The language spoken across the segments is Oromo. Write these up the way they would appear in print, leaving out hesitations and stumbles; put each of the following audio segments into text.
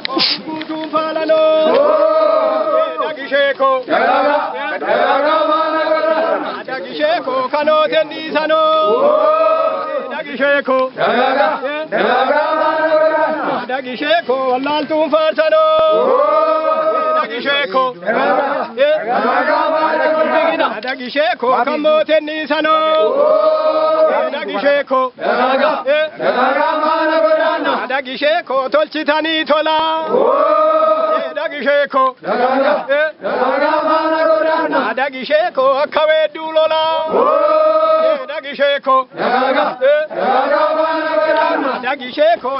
Kutum falano. Dagisheko. Dagisheko kano tendisano. Dagisheko. Dagisheko wallaltum farsano. Dagisheko. Dagisheko kamo tendisano. Dagisheko. Dagisheko tolchitani tola. Dagisheko. Dagisheko akawe dulola. Dagisheko. Dagisheko.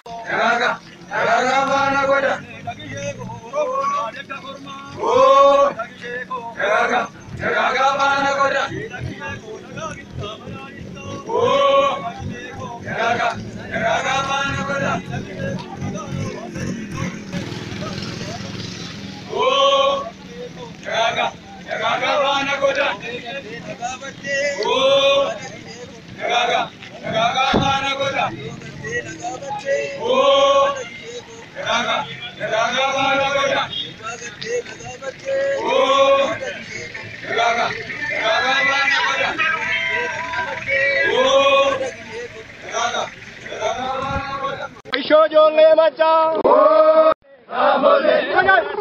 Shojole macha. Habole. Habole.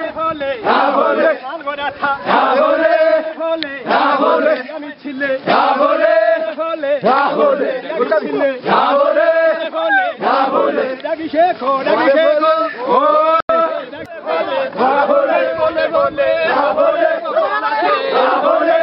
Habole. Habole. Algodata. Habole. Habole. Habole. Yamichile. Habole. Habole. Habole. Yamichile. Habole. Habole. Habole. Dagisheko. Dagisheko. Habole. Habole. Habole. Habole. Habole.